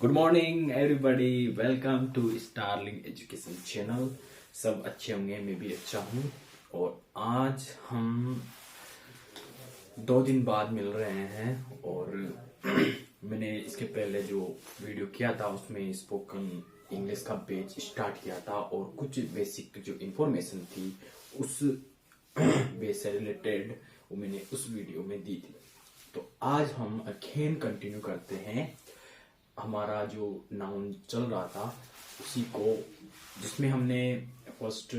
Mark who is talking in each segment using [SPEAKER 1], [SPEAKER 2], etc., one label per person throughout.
[SPEAKER 1] Good morning everybody, welcome to Starling education channel. सब अच्छे होंगे, मैं भी अच्छा हूँ। और आज हम 2 दिन बाद मिल रहे हैं और मैंने इसके पहले जो वीडियो किया था उसमें स्पोकन इंग्लिश का पेज स्टार्ट किया था और कुछ बेसिक जो इंफॉर्मेशन थी उस बेस से रिलेटेड वो मैंने उस वीडियो में दी थी। तो आज हम अगेन कंटिन्यू करते हैं हमारा जो नाउन चल रहा था उसी को, जिसमें हमने फर्स्ट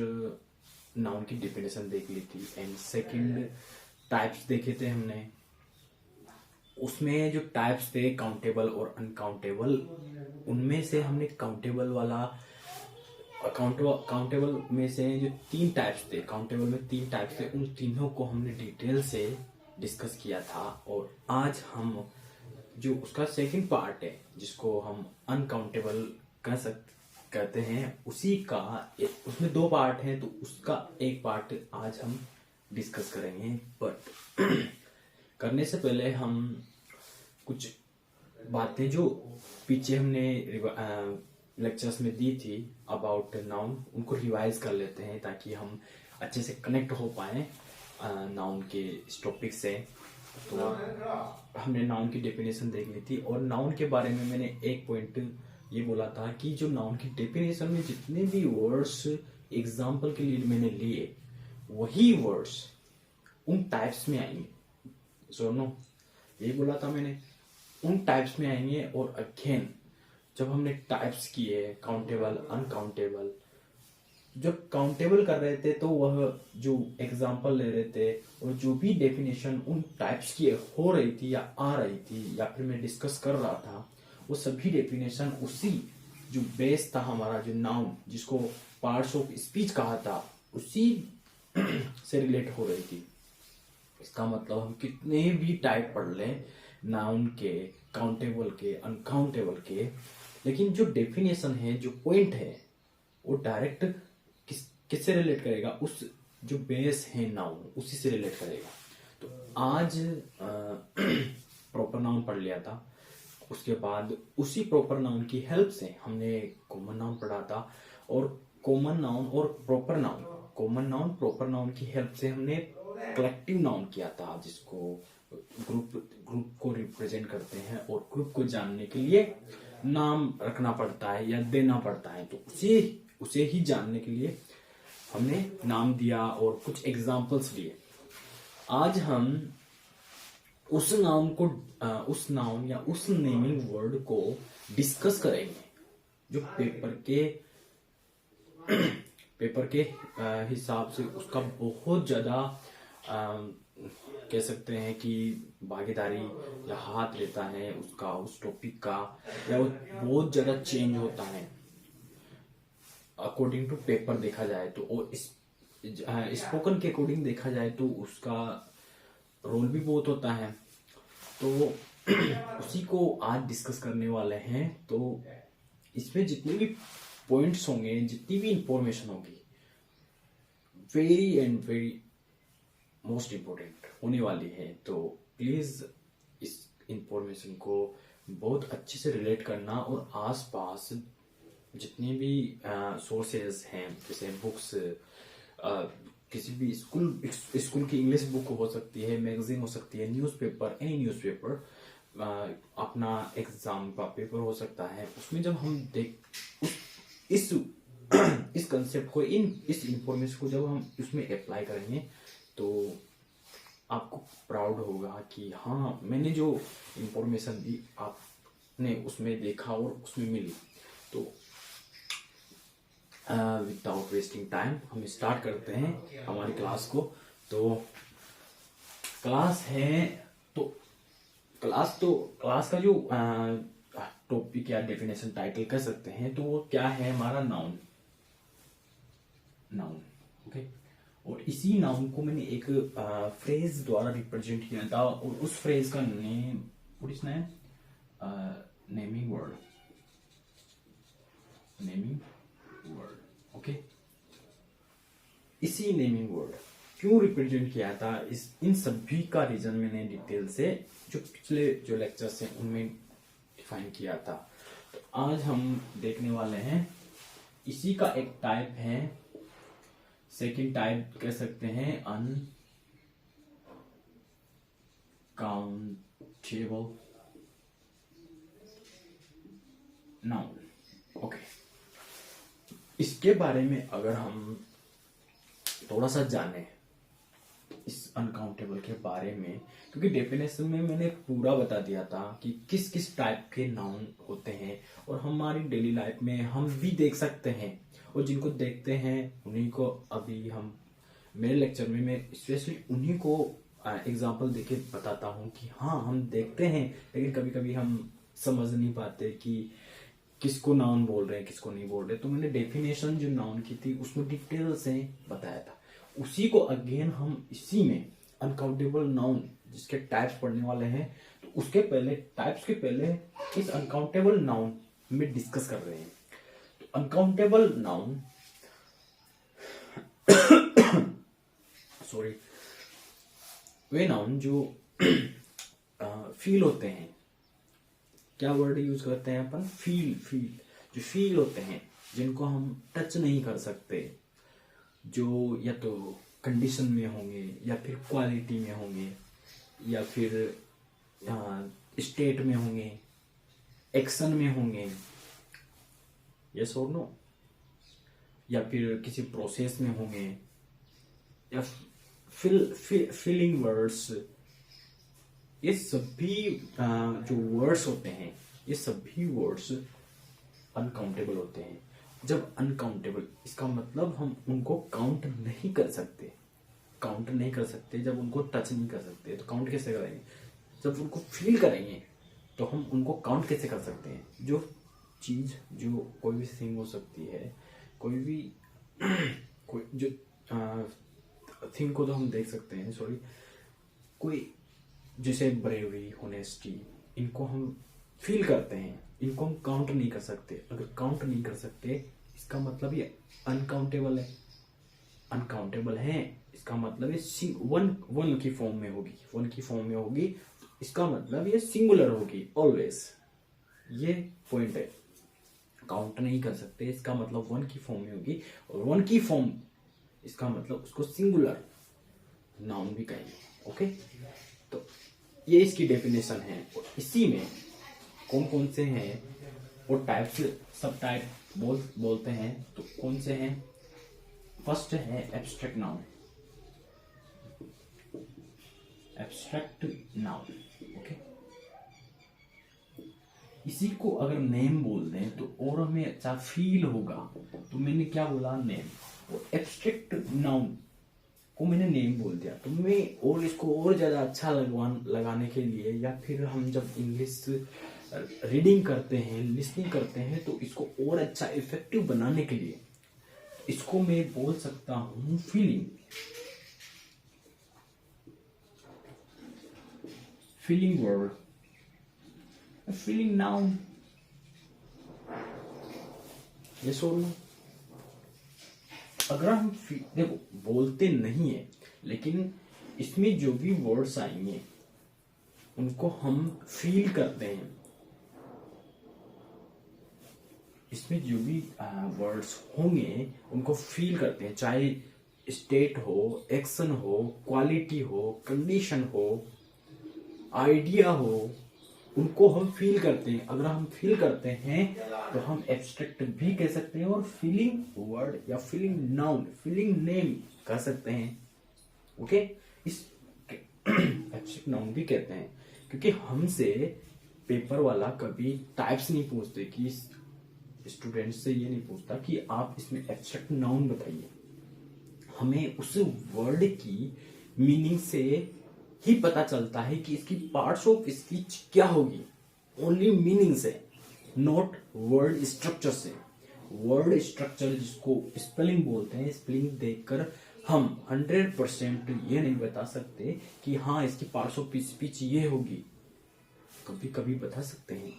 [SPEAKER 1] नाउन की डेफिनेशन देख ली थी एंड सेकंड टाइप्स देखे थे हमने। उसमें जो टाइप्स थे काउंटेबल और अनकाउंटेबल, उनमें से हमने काउंटेबल वाला काउंटेबल में से जो 3 टाइप्स थे, काउंटेबल में 3 टाइप्स थे, उन तीनों को हमने डिटेल से डिस्कस किया था। और आज हम जो उसका सेकंड पार्ट है जिसको हम अनकाउंटेबल कहते हैं, उसी का उसमें 2 पार्ट हैं, तो उसका एक पार्ट आज हम डिस्कस करेंगे। बट करने से पहले हम कुछ बातें जो पीछे हमने लेक्चर्स में दी थी अबाउट नाउन, उनको रिवाइज कर लेते हैं ताकि हम अच्छे से कनेक्ट हो पाए नाउन के इस टॉपिक से। तो हमने नाउन की डेफिनेशन देख ली थी और नाउन के बारे में मैंने एक पॉइंट ये बोला था कि जो नाउन की डेफिनेशन में जितने भी वर्ड्स एग्जाम्पल के लिए मैंने लिए वही वर्ड्स उन टाइप्स में आएंगे। सुनो, ये बोला था मैंने, उन टाइप्स में आएंगे। और अगेन जब हमने टाइप्स किए काउंटेबल अनकाउंटेबल, जब काउंटेबल कर रहे थे तो वह जो एग्जाम्पल ले रहे थे और जो भी डेफिनेशन उन टाइप्स की हो रही थी या आ रही थी या फिर मैं डिस्कस कर रहा था, वो सभी डेफिनेशन उसी जो बेस था हमारा, जो नाउन जिसको पार्ट्स ऑफ स्पीच कहा था, उसी से रिलेट हो रही थी। इसका मतलब हम कितने भी टाइप पढ़ लें नाउन के, काउंटेबल के, अनकाउंटेबल के, लेकिन जो डेफिनेशन है, जो पॉइंट है, वो डायरेक्ट किससे रिलेट करेगा? उस जो बेस है नाउन, उसी से रिलेट करेगा। तो आज प्रॉपर नाउन पढ़ लिया था, उसके बाद उसी प्रॉपर नाउन की हेल्प से हमने कॉमन नाउन पढ़ा था। और कॉमन नाउन और proper noun, common noun proper noun की हेल्प से हमने कलेक्टिव नाउन किया था, जिसको ग्रुप को रिप्रेजेंट करते हैं और ग्रुप को जानने के लिए नाम रखना पड़ता है या देना पड़ता है। तो उसे ही जानने के लिए हमने नाम दिया और कुछ एग्जाम्पल्स दिए। आज हम उस नाउन को, उस नाउन या उस नेमिंग वर्ड को डिस्कस करेंगे जो पेपर के हिसाब से उसका बहुत ज्यादा कह सकते हैं कि भागीदारी या हाथ रहता है उसका, उस टॉपिक का, या वो बहुत ज्यादा चेंज होता है अकॉर्डिंग टू पेपर देखा जाए तो। और स्पोकन के अकॉर्डिंग देखा जाए तो उसका रोल भी बहुत होता है। तो उसी को आज डिस्कस करने वाले हैं। तो इसमें जितने भी पॉइंट्स होंगे, जितनी भी इंफॉर्मेशन होगी, very and very most important होने वाली है। तो प्लीज इस इंफॉर्मेशन को बहुत अच्छे से रिलेट करना और आसपास जितने भी सोर्सेज हैं, जैसे बुक्स, किसी भी स्कूल की इंग्लिश बुक हो सकती है, मैगजीन हो सकती है, न्यूज़पेपर, एनी न्यूज़पेपर, अपना एग्जाम का पेपर हो सकता है, उसमें जब हम इस कंसेप्ट को, इस इंफॉर्मेशन को जब हम उसमें अप्लाई करेंगे तो आपको प्राउड होगा कि हाँ, मैंने जो इंफॉर्मेशन दी आपने उसमें देखा और उसमें मिली। तो विदाउट वेस्टिंग टाइम हम स्टार्ट करते हैं हमारी क्लास को। तो क्लास का जो टॉपिक या डेफिनेशन टाइटल कह सकते हैं, तो वो क्या है? हमारा नाउन। ओके। और इसी नाउन को मैंने एक फ्रेज द्वारा रिप्रेजेंट किया था और उस फ्रेज का name, what is name? Naming word. Okay. इसी नेमिंग वर्ड क्यों रिप्रेजेंट किया था, इन सभी का रीजन मैंने डिटेल से जो पिछले जो लेक्चर्स हैं उनमें डिफाइन किया था। आज हम देखने वाले हैं इसी का एक टाइप है, सेकंड टाइप कह सकते हैं अनकाउंटेबल नाउन। ओके, इसके बारे में अगर हम थोड़ा सा जाने इस अनकाउंटेबल के बारे में, क्योंकि डेफिनेशन में मैंने पूरा बता दिया था कि किस किस टाइप के नाउन होते हैं और हमारी डेली लाइफ में हम भी देख सकते हैं, और जिनको देखते हैं उन्हीं को अभी हम मेरे लेक्चर में मैं स्पेशली उन्हीं को एग्जांपल देके बताता हूँ कि हाँ हम देखते हैं, लेकिन कभी कभी हम समझ नहीं पाते कि किसको नाउन बोल रहे हैं किसको नहीं बोल रहे। तो मैंने डेफिनेशन जो नाउन की थी उसमें डिटेल से बताया था, उसी को अगेन हम इसी में अनकाउंटेबल नाउन जिसके टाइप्स पढ़ने वाले हैं, तो उसके पहले टाइप्स के पहले इस अनकाउंटेबल नाउन में डिस्कस कर रहे हैं। तो अनकाउंटेबल नाउन सॉरी, वे नाउन जो फील होते हैं, क्या वर्ड यूज करते हैं अपन, फील जो फील होते हैं, जिनको हम टच नहीं कर सकते, जो या तो कंडीशन में होंगे या फिर क्वालिटी में होंगे या फिर स्टेट में होंगे, एक्शन में होंगे, यस और नो, या फिर किसी प्रोसेस में होंगे, या फीलिंग वर्ड्स, ये सभी जो वर्ड्स होते हैं ये सभी वर्ड्स अनकाउंटेबल होते हैं। जब अनकाउंटेबल, इसका मतलब हम उनको काउंट नहीं कर सकते, जब उनको टच नहीं कर सकते तो काउंट कैसे करेंगे, जब उनको फील करेंगे तो हम उनको काउंट कैसे कर सकते हैं। जो चीज, जो कोई भी थिंग हो सकती है, कोई भी कोई जो थिंग को तो हम देख सकते हैं, सॉरी, कोई जैसे ब्रेवरी, होनेस्टी, इनको हम फील करते हैं, इनको हम काउंट नहीं कर सकते। अगर काउंट नहीं कर सकते इसका मतलब ये अनकाउंटेबल है। अनकाउंटेबल है इसका मतलब ये वन की फॉर्म में होगी, इसका मतलब ये सिंगुलर होगी ऑलवेज। ये पॉइंट है, काउंट नहीं कर सकते इसका मतलब वन की फॉर्म में होगी, और वन की फॉर्म इसका मतलब उसको सिंगुलर नाउन भी कहेंगे। ओके, तो ये इसकी डेफिनेशन है। और इसी में कौन कौन से हैं और टाइप्स, सब टाइप बोलते हैं, तो कौन से हैं। फर्स्ट है एब्स्ट्रैक्ट नाउन। ओके, इसी को अगर नेम बोल दें तो और हमें अच्छा फील होगा, तो मैंने क्या बोला, नेम। और एब्स्ट्रैक्ट नाउन को मैंने नेम बोल दिया, तो मैं और इसको और ज्यादा अच्छा लगाने के लिए, या फिर हम जब इंग्लिश रीडिंग करते हैं, लिसनिंग करते हैं, तो इसको और अच्छा इफेक्टिव बनाने के लिए इसको मैं बोल सकता हूं फीलिंग वर्ड, फीलिंग नाउन। ये सुन, अगर हम देखो बोलते नहीं है, लेकिन इसमें जो भी वर्ड्स आएंगे उनको हम फील करते हैं। इसमें जो भी वर्ड्स होंगे उनको फील करते हैं, चाहे स्टेट हो, एक्शन हो, क्वालिटी हो, कंडीशन हो, आइडिया हो, उनको हम फील करते हैं। अगर हम फील करते हैं तो हम एब्स्ट्रैक्ट भी कह सकते हैं, और फीलिंग वर्ड या फीलिंग नाउन, फीलिंग नेम कह सकते हैं। ओके, इस एब्स्ट्रैक्ट नाउन भी कहते हैं, क्योंकि हमसे पेपर वाला कभी टाइप्स नहीं पूछते, कि स्टूडेंट से ये नहीं पूछता कि आप इसमें एब्स्ट्रैक्ट नाउन बताइए। हमें उस वर्ड की मीनिंग से ही पता चलता है कि इसकी पार्ट्स ऑफ स्पीच क्या होगी, ओनली मीनिंग से, नॉट वर्ड स्ट्रक्चर से। वर्ड स्ट्रक्चर जिसको स्पेलिंग बोलते हैं, स्पेलिंग देखकर हम 100% ये नहीं बता सकते कि हाँ इसकी पार्ट्स ऑफ स्पीच ये होगी। कभी कभी बता सकते हैं,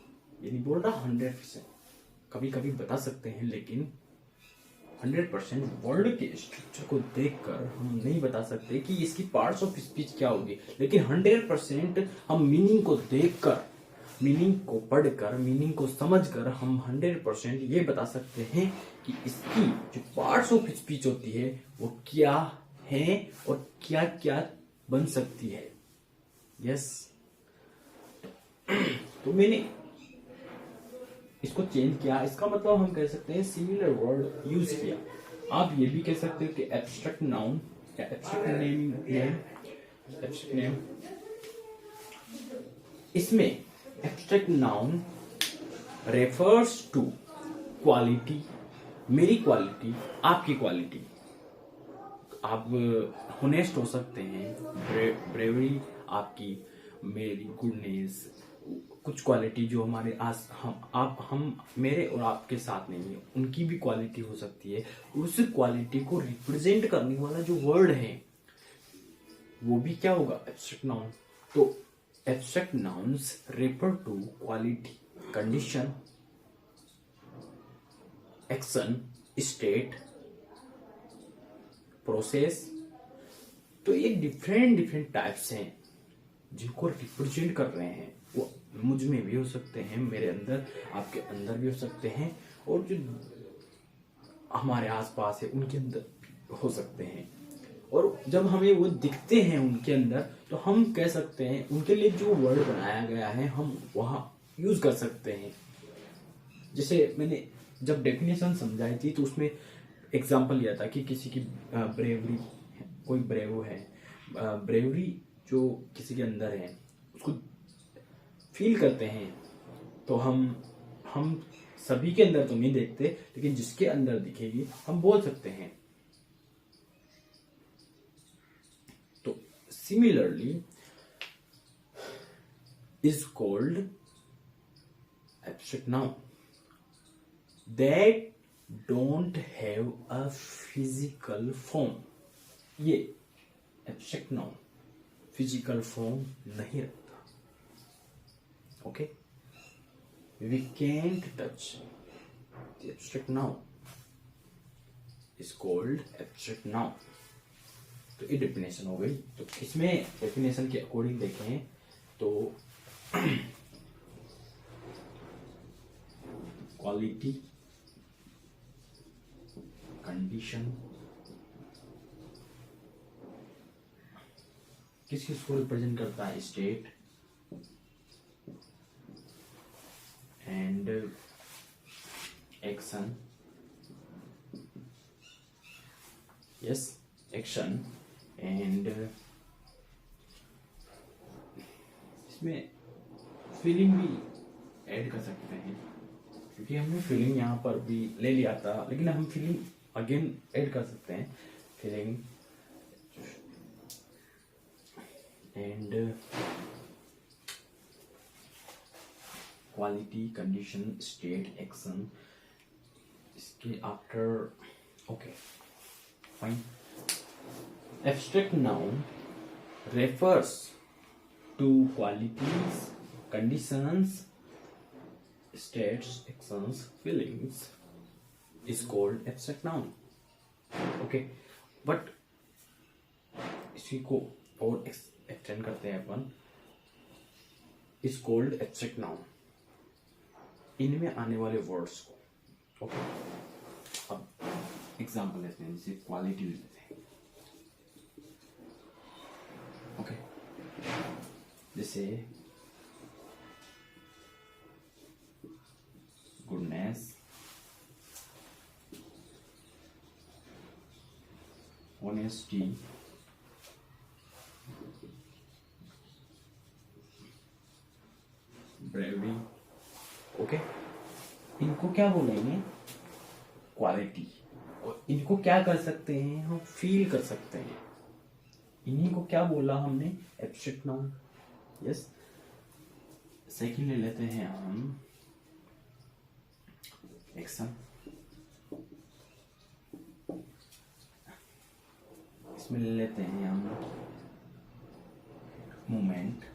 [SPEAKER 1] ये नहीं बोल रहा 100%, कभी कभी बता सकते हैं, लेकिन 100% वर्ड के स्ट्रक्चर को देखकर हम नहीं बता सकते कि इसकी पार्ट्स ऑफ स्पीच क्या होगी। लेकिन 100% हम मीनिंग को देखकर मीनिंग को पढ़कर, मीनिंग को समझकर हम 100% ये बता सकते हैं कि इसकी जो पार्ट्स ऑफ स्पीच होती है वो क्या है और क्या क्या बन सकती है। यस, तो मैंने इसको चेंज किया। इसका मतलब हम कह सकते हैं सिमिलर वर्ड यूज किया। आप ये भी कह सकते हो कि एब्स्ट्रैक्ट नाउन या एब्स्ट्रैक्ट नेम, इसमें abstract noun refers to quality, मेरी क्वालिटी, आपकी क्वालिटी। आप होनेस्ट हो सकते हैं, ब्रेवरी आपकी, मेरी गुडनेस, कुछ क्वालिटी जो हमारे आस हम मेरे और आपके साथ नहीं है, उनकी भी क्वालिटी हो सकती है। उस क्वालिटी को रिप्रेजेंट करने वाला जो वर्ड है वो भी क्या होगा, एब्स्ट्रैक्ट नाउन। तो abstract nouns refer to quality, condition, action, state, process. तो ये डिफरेंट टाइप्स हैं जिनको रिप्रेजेंट कर रहे हैं। वो मुझ में भी हो सकते हैं, मेरे अंदर, आपके अंदर भी हो सकते हैं, और जो हमारे आसपास है उनके अंदर हो सकते हैं। और जब हमें वो दिखते हैं उनके अंदर, तो हम कह सकते हैं उनके लिए जो वर्ड बनाया गया है हम वहां यूज कर सकते हैं। जैसे मैंने जब डेफिनेशन समझाई थी तो उसमें एग्जाम्पल लिया था कि किसी की ब्रेवरी, कोई ब्रेव है, ब्रेवरी जो किसी के अंदर है उसको फील करते हैं। तो हम सभी के अंदर तो नहीं देखते, लेकिन जिसके अंदर दिखेगी हम बोल सकते हैं। तो similarly is called abstract noun that don't have a physical form. ये एब्स्ट्रैक्ट नाउन फिजिकल फॉर्म नहीं रखता। Okay, we can't touch the abstract noun is called abstract noun. तो ये डेफिनेशन हो गई। तो इसमें डेफिनेशन के अकॉर्डिंग देखें तो क्वालिटी, कंडीशन, किस किस को रिप्रेजेंट करता है, state and action. Yes, action and इसमें फीलिंग भी ऐड कर सकते हैं, क्योंकि हमने फीलिंग यहाँ पर भी ले लिया था, लेकिन हम फीलिंग अगेन ऐड कर सकते हैं। Feeling and quality, condition, state, action, इसके after. Okay fine. Abstract noun refers to qualities, conditions, states, actions, feelings is called abstract noun. Okay, but इसी को और एक्सटेंड करते हैं अपन, is called abstract noun, इनमें आने वाले वर्ड्स को। ओके, अब एग्जाम्पल लेते हैं, जैसे क्वालिटी लेते हैं। ओके, जैसे गुडनेस, ऑनेस्टी, ब्रेवरी। ओके, इनको क्या बोलेंगे, क्वालिटी। और इनको क्या कर सकते हैं हम, फील कर सकते हैं। इन्हीं को क्या बोला हमने, एब्स्ट्रैक्ट नाउन। यस, सेकंड ले लेते हैं हम एक्शन। इसमें ले लेते हैं हम मूवमेंट।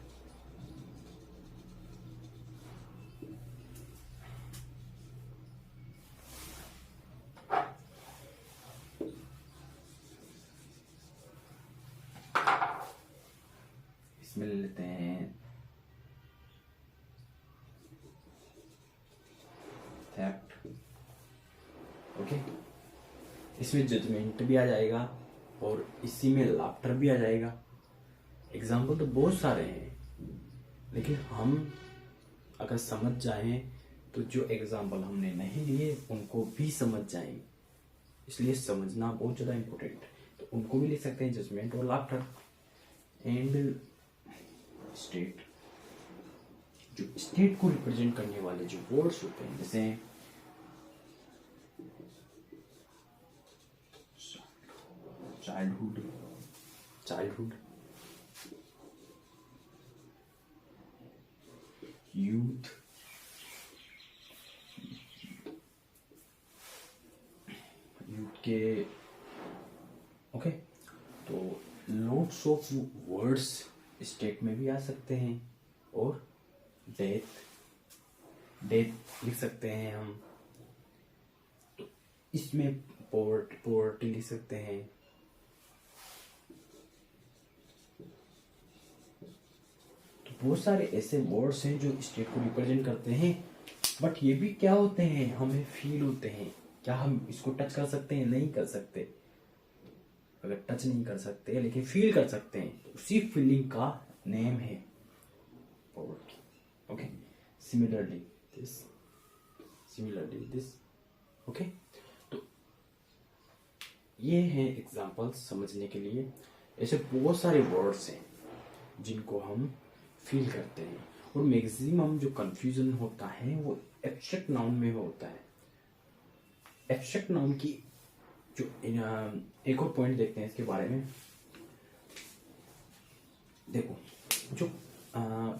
[SPEAKER 1] इसमें ले लेते हैं थेफ्ट। ओके, इसमें जजमेंट भी आ जाएगा और इसी में लाफ्टर भी आ जाएगा। एग्जाम्पल तो बहुत सारे हैं, लेकिन हम अगर समझ जाएं तो जो एग्जाम्पल हमने नहीं लिए उनको भी समझ जाएंगे, इसलिए समझना बहुत ज़्यादा इम्पोर्टेंट है। तो उनको भी लिख सकते हैं, जजमेंट और लाफ्टर। एंड स्टेट, जो स्टेट को रिप्रेजेंट करने वाले जो वर्ड्स होते हैं, जैसे चाइल्डहुड, यूथ, के ओके। तो लोट्स ऑफ वर्ड्स स्टेट में भी आ सकते हैं, और डेथ लिख सकते हैं हम। तो इसमें पोवर्टी लिख सकते हैं। तो बहुत सारे ऐसे वर्ड्स हैं जो स्टेट को रिप्रेजेंट करते हैं, बट ये भी क्या होते हैं, हमें फील होते हैं। क्या हम इसको टच कर सकते हैं? नहीं कर सकते। अगर टच नहीं कर सकते लेकिन फील कर सकते हैं, तो उसी फीलिंग का नेम है poverty. Okay, similarly this. Okay, तो ये है एग्जांपल समझने के लिए। ऐसे बहुत सारे वर्ड्स हैं जिनको हम फील करते हैं, और मैक्सिमम जो कंफ्यूजन होता है वो एब्स्ट्रैक्ट नाउन में होता है। एब्स्ट्रैक्ट नाउन की जो एक और पॉइंट देखते हैं इसके बारे में। देखो, जो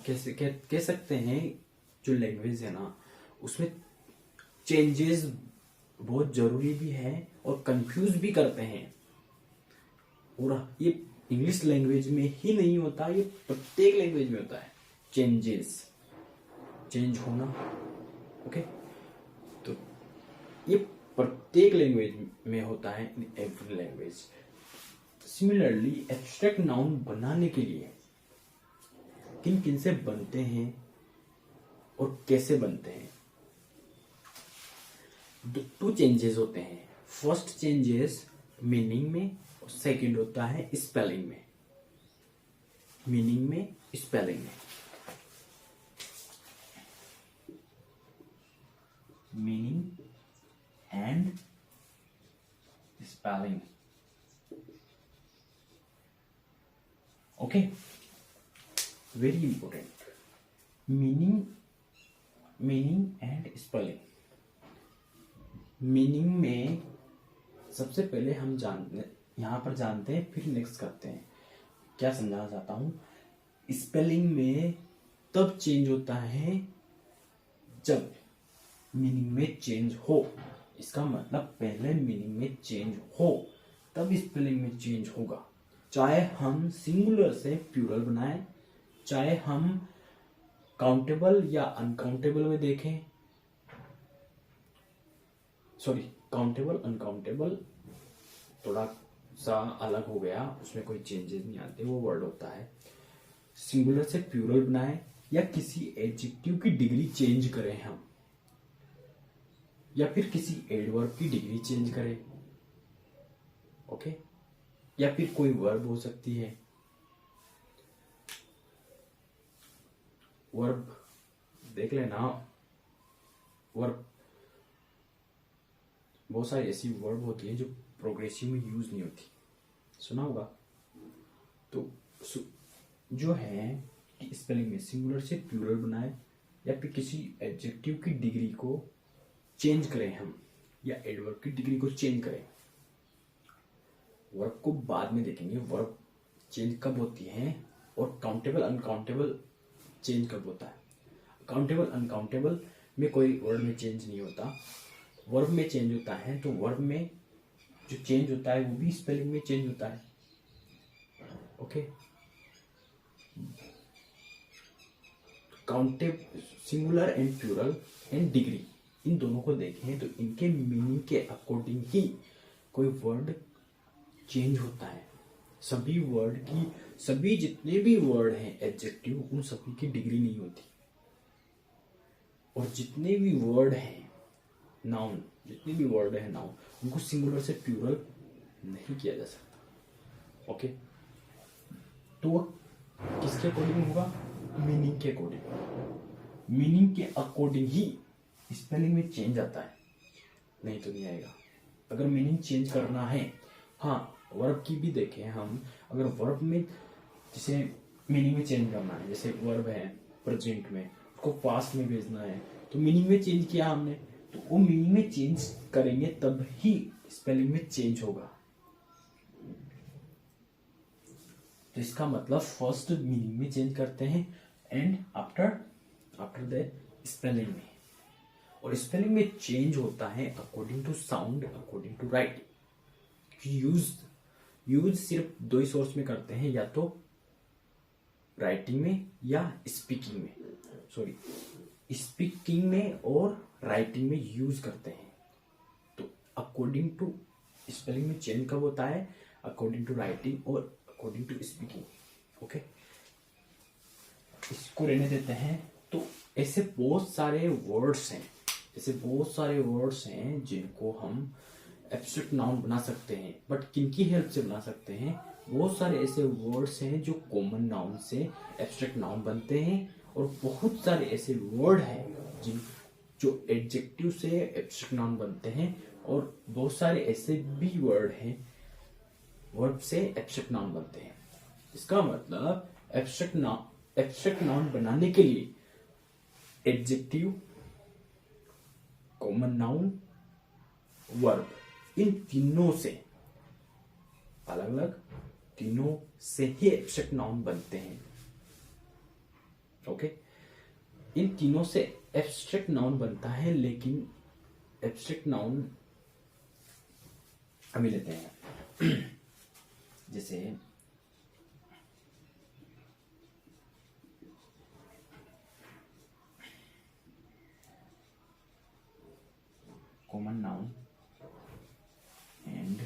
[SPEAKER 1] कैसे कह सकते हैं, जो लैंग्वेज है ना, उसमें चेंजेस बहुत जरूरी भी है और कंफ्यूज भी करते हैं। और ये इंग्लिश लैंग्वेज में ही नहीं होता, ये प्रत्येक लैंग्वेज में होता है चेंज होना। ओके, तो ये प्रत्येक लैंग्वेज में होता है, in every language. Similarly abstract noun बनाने के लिए किन किन से बनते हैं और कैसे बनते हैं? टू चेंजेस होते हैं। फर्स्ट चेंजेस मीनिंग में, और सेकंड होता है स्पेलिंग में। मीनिंग में, स्पेलिंग में। Meaning and spelling. Okay, very important. Meaning and spelling. Meaning में सबसे पहले हम यहां पर जानते हैं, फिर नेक्स्ट करते हैं। क्या समझाना चाहता हूं, स्पेलिंग में तब चेंज होता है जब मीनिंग में चेंज हो। इसका मतलब पहले मीनिंग में चेंज हो तब स्पेलिंग में चेंज होगा। चाहे हम सिंगुलर से प्लूरल बनाएं, चाहे हम काउंटेबल या अनकाउंटेबल में देखें। सॉरी, काउंटेबल अनकाउंटेबल थोड़ा सा अलग हो गया, उसमें कोई चेंजेस नहीं आते, वो वर्ड होता है। सिंगुलर से प्लूरल बनाए, या किसी एडजेक्टिव की डिग्री चेंज करें हम, या फिर किसी एडवर्ब की डिग्री चेंज करें। ओके, या फिर कोई वर्ब हो सकती है। वर्ब देख लेना, वर्ब बहुत सारी ऐसी वर्ब होती है जो प्रोग्रेसिव में यूज नहीं होती, सुना होगा। तो जो है कि स्पेलिंग में सिंगुलर से प्लूरल बनाए, या फिर किसी एडजेक्टिव की डिग्री को चेंज करें हम, या एडवर्ब की डिग्री को चेंज करें। वर्ब को बाद में देखेंगे, वर्ब चेंज कब होती है, और काउंटेबल अनकाउंटेबल चेंज कब होता है। काउंटेबल अनकाउंटेबल में कोई वर्ड में चेंज नहीं होता, वर्ब में चेंज होता है। तो वर्ब में जो चेंज होता है वो भी स्पेलिंग में चेंज होता है। Okay, countable, singular and plural and degree, इन दोनों को देखें तो इनके मीनिंग के अकॉर्डिंग ही कोई वर्ड चेंज होता है। सभी वर्ड की, सभी जितने भी वर्ड हैं एडजेक्टिव, उन सभी की डिग्री नहीं होती। और जितने भी वर्ड हैं नाउन, जितनी भी वर्ड है नाउन, उनको सिंगुलर से प्लूरल नहीं किया जा सकता। ओके, तो वो किसके अकॉर्डिंग होगा? मीनिंग के अकॉर्डिंग। मीनिंग के अकॉर्डिंग ही स्पेलिंग में चेंज आता है, नहीं तो नहीं आएगा। अगर मीनिंग चेंज करना है, हाँ वर्ब की भी देखें हम, अगर वर्ब में जैसे मीनिंग में चेंज करना है, जैसे वर्ब है प्रेजेंट में, उसको पास्ट में भेजना है, तो मीनिंग में चेंज किया हमने, तो वो मीनिंग में चेंज करेंगे तब ही स्पेलिंग में चेंज होगा। तो इसका मतलब फर्स्ट मीनिंग में चेंज करते हैं एंड आफ्टर दैट स्पेलिंग में। और स्पेलिंग में चेंज होता है according to sound, according to writing. Use सिर्फ दो ही सोर्स में करते हैं, या तो राइटिंग में या स्पीकिंग में, सॉरी स्पीकिंग में और राइटिंग में यूज करते हैं। तो अकॉर्डिंग टू स्पेलिंग में चेंज कब होता है? अकॉर्डिंग टू राइटिंग और अकॉर्डिंग टू स्पीकिंग। ओके, इसको रहने देते हैं। तो ऐसे बहुत सारे वर्ड्स हैं, जिनको हम एब्स्ट्रैक्ट नाउन बना सकते हैं, बट किनकी हेल्प से बना सकते हैं? बहुत सारे ऐसे वर्ड्स हैं जो कॉमन नाउन से एब्स्ट्रैक्ट नाउन बनते हैं, और बहुत सारे ऐसे वर्ड हैं जो एडजेक्टिव से एब्स्ट्रैक्ट नाउन बनते हैं, और बहुत सारे ऐसे भी वर्ड हैं वर्ब से एब्स्ट्रैक्ट नाउन बनते हैं। इसका मतलब एब्स्ट्रैक्ट नाउन बनाने के लिए एडजेक्टिव, कॉमन नाउन, वर्ब, इन तीनों से अलग अलग तीनों से ही एब्स्ट्रैक्ट नाउन बनते हैं। ओके, इन तीनों से एब्स्ट्रैक्ट नाउन बनता है, लेकिन एब्स्ट्रैक्ट नाउन हम लेते हैं जैसे कॉमन नाउन एंड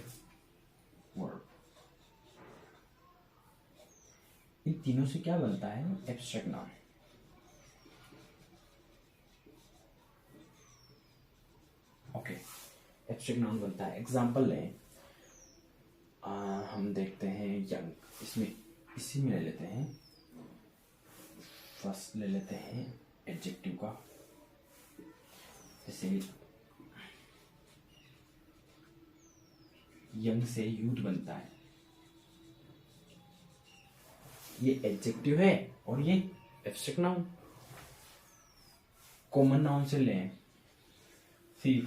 [SPEAKER 1] वर्ब, इन तीनों से क्या बनता है? Abstract noun. Okay, abstract noun बनता है। एग्जांपल लें, हम देखते हैं यंग, इसी में ले लेते हैं, फर्स्ट ले लेते हैं एडजेक्टिव का, जैसे यंग से यूथ बनता है, ये एडजेक्टिव है और ये एब्स्ट्रैक्ट नाउन। कॉमन नाउन से लें thief,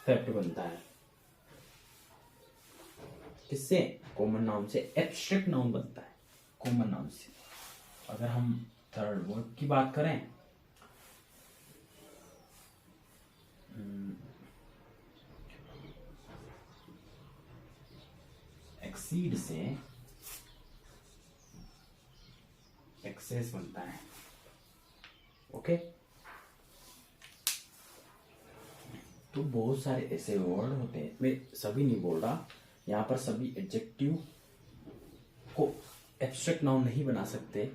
[SPEAKER 1] थेफ्ट बनता है, किससे? कॉमन नाउन से। एब्स्ट्रैक्ट नाउन बनता है कॉमन नाउन से। अगर हम थर्ड वर्ड की बात करें, एक्सीड से एक्सेस बनता है। ओके, तो बहुत सारे ऐसे वर्ड होते हैं, मैं सभी नहीं बोल रहा, यहाँ पर सभी एडजेक्टिव को एब्स्ट्रैक्ट नाउन नहीं बना सकते।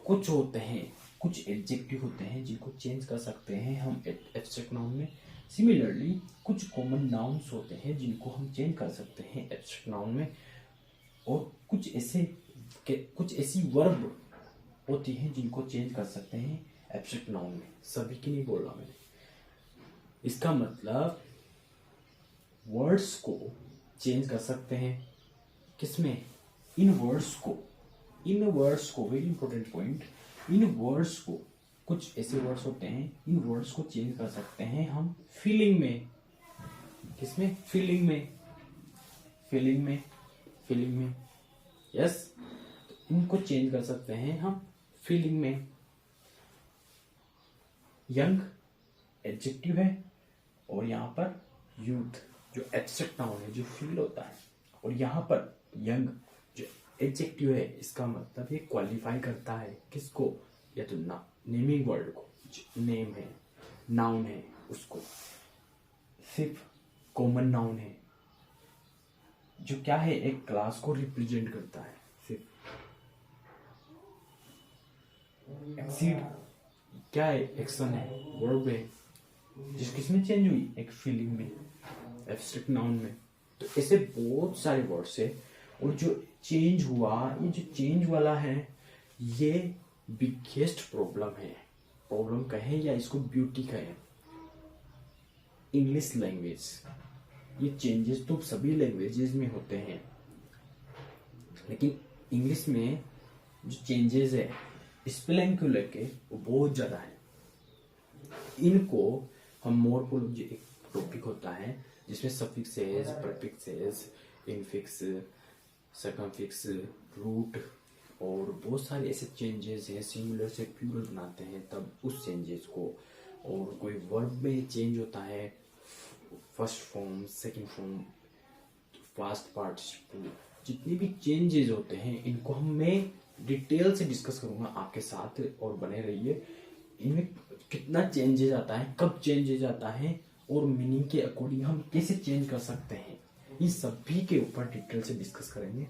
[SPEAKER 1] कुछ होते हैं, कुछ एडजेक्टिव होते हैं जिनको चेंज कर सकते हैं हम एब्स्ट्रैक्ट नाउन में। सिमिलरली कुछ कॉमन नाउन्स होते हैं जिनको हम चेंज कर सकते हैं एब्स्ट्रैक्ट नाउन में, और कुछ ऐसी वर्ब होती हैं जिनको चेंज कर सकते हैं एब्स्ट्रैक्ट नाउन में। सभी की नहीं बोल रहा मैंने। इसका मतलब वर्ड्स को चेंज कर सकते हैं, किसमें? इन वर्ड्स को वेरी इंपॉर्टेंट पॉइंट, इन वर्ड्स को, कुछ ऐसे वर्ड्स होते हैं, इन वर्ड्स को चेंज कर सकते हैं हम फीलिंग में। किसमें? फीलिंग में यस, इनको चेंज कर सकते हैं हम फीलिंग में। यंग एडजेक्टिव है, और यहाँ पर यूथ जो एब्स्ट्रैक्ट नाउन है, जो फील होता है, और यहाँ पर यंग जो एडजेक्टिव है, इसका मतलब ये क्वालिफाई करता है किसको? या तो नेमिंग वर्ड को, जो नेम है, नाउन है, उसको। सिर्फ कॉमन नाउन है, जो क्या है, एक क्लास को रिप्रेजेंट करता है सिर्फ। एक्सीड क्या है, एक्शन है, वर्ब है, जिस किसमें चेंज हुई, एक फीलिंग में, एब्स्ट्रैक्ट नाउन में। तो ऐसे बहुत सारे वर्ड्स है, और जो चेंज हुआ, ये जो चेंज वाला है, ये बिगेस्ट प्रॉब्लम है। प्रॉब्लम कहें या इसको ब्यूटी कहें, इंग्लिश लैंग्वेज। ये चेंजेस तो सभी लैंग्वेजेस में होते हैं, लेकिन इंग्लिश में जो चेंजेस है स्पेलिंग को लेके वो बहुत ज्यादा है। इनको हम मोर्फोलॉजी, एक टॉपिक होता है जिसमें सफिक्सेस, प्रीफिक्सेस, इनफिक्स, सर्कमफिक्स, रूट और बहुत सारे ऐसे चेंजेस हैं। सिंगुलर से प्लूरल बनाते हैं तब उस चेंजेस को, और कोई वर्ब में चेंज होता है, first form, second form, past participle, जितने भी चेंजेस होते हैं इनको मैं डिटेल से डिस्कस करूंगा आपके साथ, और बने रहिए। इनमें कितना चेंजेस आता है, कब चेंजेस आता है, और मीनिंग के अकॉर्डिंग हम कैसे चेंज कर सकते हैं, इन सभी के ऊपर डिटेल से डिस्कस करेंगे।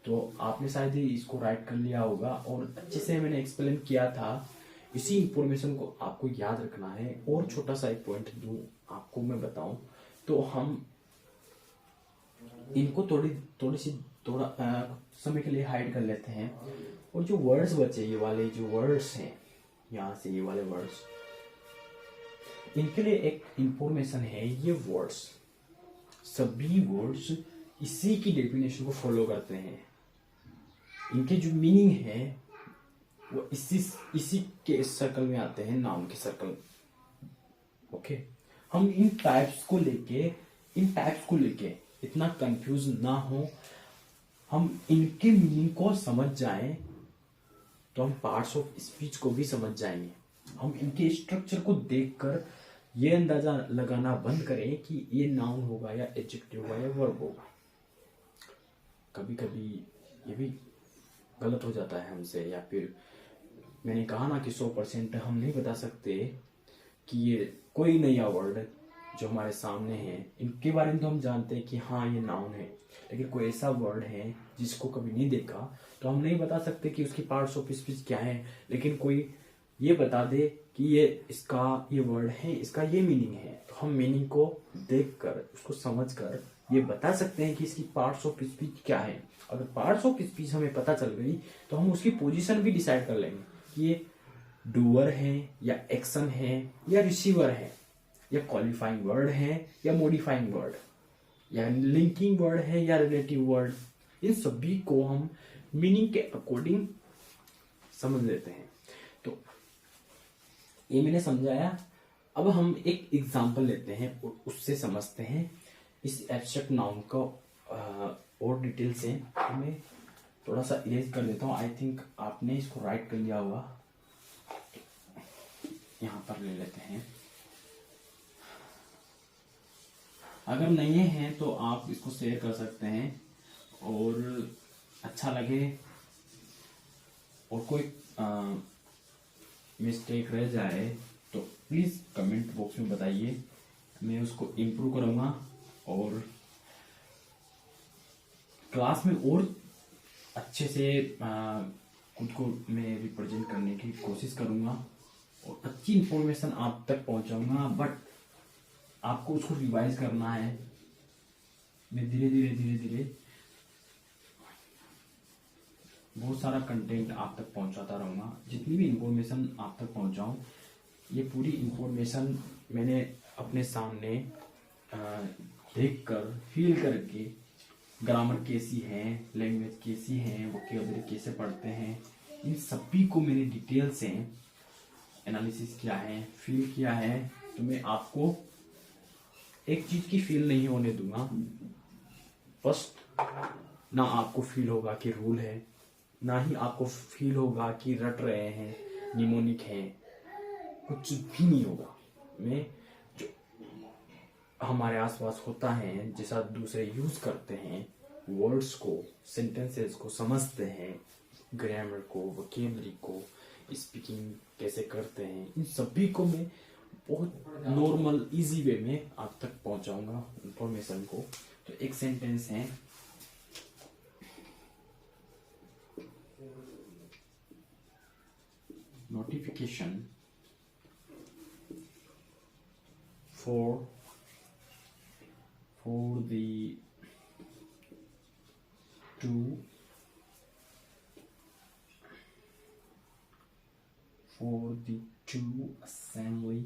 [SPEAKER 1] तो आपने शायद ही इसको राइट कर लिया होगा, और अच्छे से मैंने एक्सप्लेन किया था। इसी इंफॉर्मेशन को आपको याद रखना है। और छोटा सा एक पॉइंट दूं आपको, मैं बताऊं तो हम इनको थोड़ा समय के लिए हाइड कर लेते हैं, और जो वर्ड्स बचे, ये वाले जो वर्ड्स हैं, यहाँ से ये वाले वर्ड्स, इनके लिए एक इंफॉर्मेशन है। ये वर्ड्स, सभी वर्ड्स इसी की डेफिनेशन को फॉलो करते हैं। इनके जो मीनिंग है वो इसी के सर्कल में आते हैं, नाउन के सर्कल। ओके, हम इन टाइप्स को लेके इतना कंफ्यूज ना हो, हम इनके मीनिंग को समझ जाएं तो हम पार्ट्स ऑफ स्पीच को भी समझ जाएंगे। हम इनके स्ट्रक्चर को देखकर ये अंदाजा लगाना बंद करें कि ये नाउन होगा या एडजेक्टिव होगा या वर्ब होगा। कभी कभी ये भी गलत हो जाता है हमसे, या फिर मैंने कहा ना कि 100% हम नहीं बता सकते कि ये कोई नया वर्ड जो हमारे सामने है, इनके बारे में तो हम जानते हैं कि हाँ ये नाउन है, लेकिन कोई ऐसा वर्ड है जिसको कभी नहीं देखा तो हम नहीं बता सकते कि उसकी पार्ट्स ऑफ स्पीच क्या है। लेकिन कोई ये बता दे कि ये वर्ड है, इसका ये मीनिंग है, तो हम मीनिंग को देखकर, उसको समझकर ये बता सकते हैं कि इसकी पार्ट्स ऑफ स्पीच क्या है। अगर पार्ट्स ऑफ स्पीच हमें पता चल गई तो हम उसकी पोजीशन भी डिसाइड कर लेंगे कि ये डूअर है या एक्शन है या रिसीवर है, या क्वालिफाइंग वर्ड है या मॉडिफाइंग वर्ड, या लिंकिंग वर्ड है या रिलेटिव वर्ड। इन सभी को हम मीनिंग के अकॉर्डिंग समझ लेते हैं। तो ये मैंने समझाया। अब हम एक एग्जांपल लेते हैं और उससे समझते हैं इस एब्स्ट्रैक्ट नाउन को और डिटेल से। मैं थोड़ा सा इरेज कर देता हूँ। आई थिंक आपने इसको राइट कर लिया होगा। यहाँ पर ले लेते हैं। अगर नहीं है तो आप इसको शेयर कर सकते हैं, और अच्छा लगे और कोई मिस्टेक रह जाए तो प्लीज कमेंट बॉक्स में बताइए, मैं उसको इम्प्रूव करूंगा और क्लास में और अच्छे से खुद को मैं रिप्रेजेंट करने की कोशिश करूंगा और अच्छी इंफॉर्मेशन आप तक पहुंचाऊंगा। बट आपको उसको रिवाइज करना है। मैं धीरे धीरे बहुत सारा कंटेंट आप तक पहुंचाता रहूंगा। जितनी भी इंफॉर्मेशन आप तक पहुंचाऊं, ये पूरी इंफॉर्मेशन मैंने अपने सामने देखकर, फील करके, ग्रामर कैसी है, लैंग्वेज कैसी है, वोकैबुलरी कैसे पढ़ते हैं, इन सभी को मैंने डिटेल से एनालिसिस किया है, फील किया है। तो मैं आपको एक चीज की फील नहीं होने दूंगा। फर्स्ट, ना आपको फील होगा कि रूल है, ना ही आपको फील होगा कि रट रहे हैं, निमोनिक है, कुछ भी नहीं होगा। मैं जो हमारे आसपास होता है, जैसा दूसरे यूज करते हैं, वर्ड्स को, सेंटेंसेस को समझते हैं, ग्रामर को, वोकैबुलरी को, स्पीकिंग कैसे करते हैं, इन सभी को मैं बहुत नॉर्मल इजी वे में आप तक पहुंचाऊंगा इंफॉर्मेशन को। तो एक सेंटेंस है, notification for the two assembly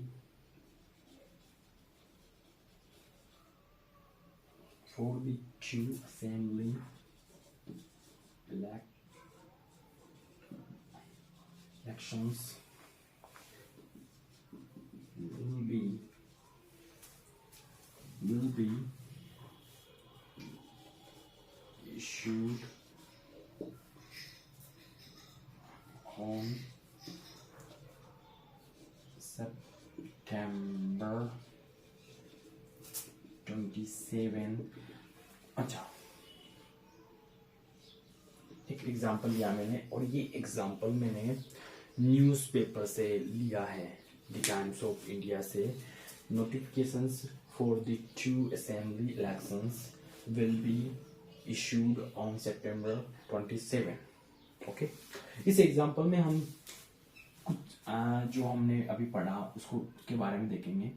[SPEAKER 1] elections will be issued on September 27। अच्छा, एक एग्जांपल लिया मैंने, और ये एग्जांपल मैंने न्यूज़पेपर से लिया है, द टाइम्स ऑफ इंडिया से। Notifications for the 2 assembly elections will be issued on September 27। Okay, इस एग्जांपल में हम कुछ जो हमने अभी पढ़ा उसके बारे में देखेंगे।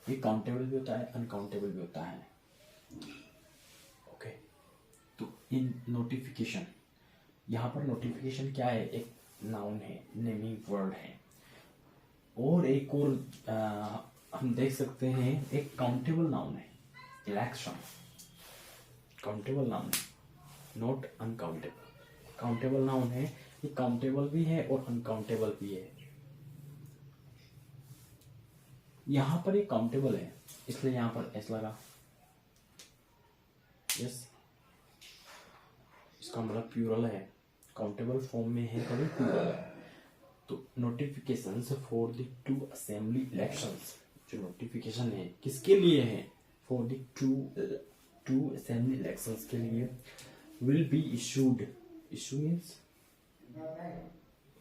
[SPEAKER 1] ये काउंटेबल भी होता है, अनकाउंटेबल भी होता है। ओके, तो इन नोटिफिकेशन, यहाँ पर नोटिफिकेशन क्या है? एक नाउन है, नेमिंग वर्ड है। और एक और हम देख सकते हैं, एक काउंटेबल नाउन है, इलेक्शन। काउंटेबल नाउन है, नॉट अनकाउंटेबल। काउंटेबल नाउन है, ये काउंटेबल भी है और अनकाउंटेबल भी है। यहां पर ये काउंटेबल है, इसलिए यहां पर एस लगा। यस, इसका मतलब प्लूरल है, काउंटेबल फॉर्म में है कभी प्लूरल है। तो notifications for the 2 assembly elections, जो नोटिफिकेशन है किसके लिए है? फॉर द 2 असेंबली इलेक्शंस के लिए will be issued. Issue means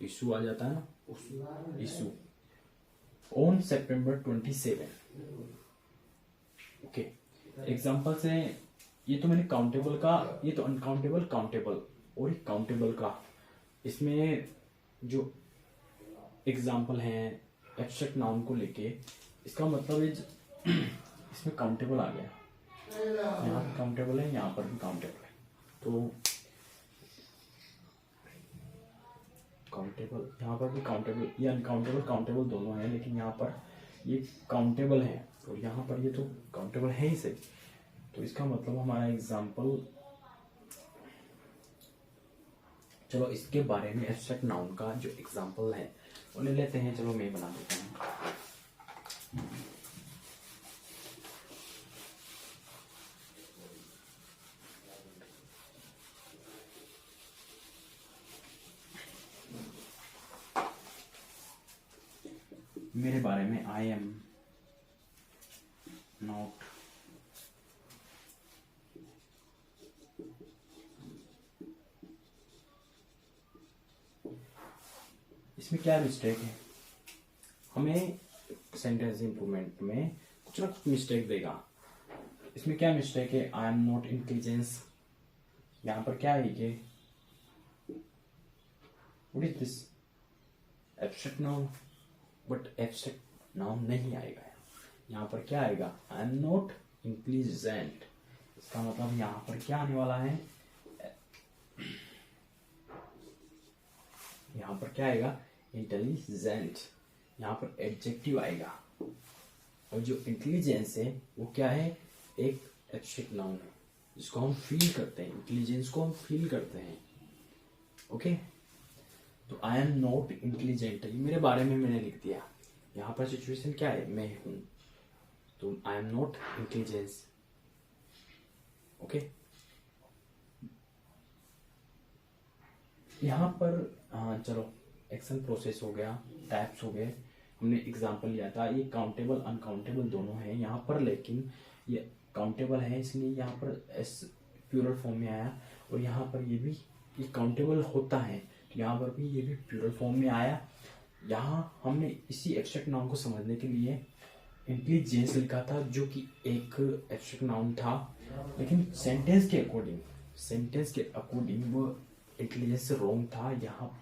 [SPEAKER 1] issue आ जाता है ना, issue on September 27। Okay, example से ये तो मैंने काउंटेबल का, ये तो अनकाउंटेबल, काउंटेबल और एक काउंटेबल का। इसमें जो एग्जाम्पल है एब्स्ट्रैक्ट नाउन को लेके, इसका मतलब इसमें काउंटेबल आ गया, यहाँ पर काउंटेबल है, यहाँ पर भी काउंटेबल है। तो काउंटेबल, यहाँ पर भी काउंटेबल, ये अनकाउंटेबल काउंटेबल दोनों है, लेकिन यहाँ पर ये काउंटेबल है और यहाँ पर ये तो काउंटेबल है ही सही। तो इसका मतलब हमारा एग्जाम्पल, चलो इसके बारे में एब्स्ट्रैक्ट नाउन का जो एग्जाम्पल है वो ले लेते हैं। चलो मैं बना देता हूँ। मेरे बारे में, आई एम नॉट इसमें क्या मिस्टेक है? हमें सेंटेंस इंप्रूवमेंट में कुछ ना कुछ मिस्टेक देगा। इसमें क्या मिस्टेक है? I am not intelligence. यहाँ पर क्या है ये? What is this? Abstract noun, but abstract noun नहीं आएगा। यहाँ पर क्या आएगा? I am not intelligent. इसका मतलब यहाँ पर क्या आने वाला है? यहाँ पर क्या आएगा? इंटेलिजेंट। यहाँ पर एडजेक्टिव आएगा। और जो इंटेलिजेंस है वो क्या है? एक एब्स्ट्रैक्ट नाउन है जिसको हम फील करते हैं, इंटेलिजेंस को हम फील करते हैं। ओके, तो आई एम नॉट इंटेलिजेंट, ये मेरे बारे में मैंने लिख दिया। यहाँ पर सिचुएशन क्या है? मैं हूं, तो I am not intelligence. Okay, यहाँ पर चलो एक्शन प्रोसेस हो गया, टाइप्स हो गए, हमने एग्जांपल लिया था। ये काउंटेबल अनकाउंटेबल दोनों है यहाँ पर, लेकिन ये काउंटेबल है इसलिए यहाँ पर एस प्लूरल फॉर्म में आया। और यहाँ पर ये भी ये काउंटेबल होता है, तो यहाँ पर भी ये भी प्लूरल फॉर्म में आया। यहाँ हमने इसी एब्स्ट्रैक्ट नाउन को समझने के लिए इंटेलिजेंस लिखा था, जो कि एक एब्स्ट्रैक्ट नाउन था, लेकिन सेंटेंस के अकॉर्डिंग वो इंटेलिजेंस रॉन्ग था। यहाँ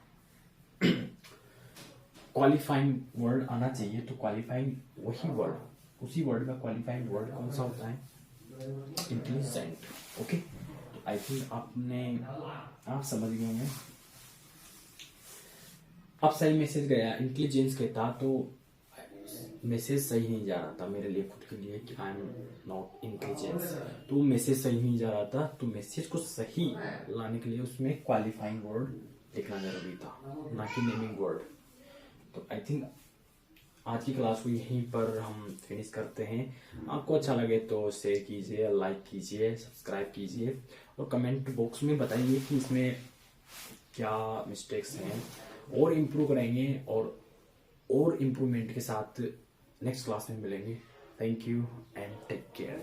[SPEAKER 1] क्वालिफाइंग वर्ड आना चाहिए, तो क्वालिफाइंग वही वर्ड, उसी वर्ड का क्वालिफाइंग वर्ड कौन सा होता है? इंटेलिजेंट। ओके, तो आई थिंक आप समझ गए होंगे। अब सही मैसेज गया, इंटेलिजेंस के था, तो मैसेज सही नहीं जा रहा था मेरे लिए खुद के लिए कि आई एम नॉट इंटेलिजेंस, तो मैसेज सही नहीं जा रहा था। तो मैसेज को सही लाने के लिए उसमें क्वालिफाइंग वर्ड लिखना जरूरी था, ना कि नेमिंग वर्ड। तो आई थिंक आज की क्लास को यहीं पर हम फिनिश करते हैं। आपको अच्छा लगे तो शेयर कीजिए, लाइक कीजिए, सब्सक्राइब कीजिए और कमेंट बॉक्स में बताइए कि इसमें क्या मिस्टेक्स हैं, और इम्प्रूव करेंगे और इम्प्रूवमेंट के साथ नेक्स्ट क्लास में मिलेंगे। Thank you and take care.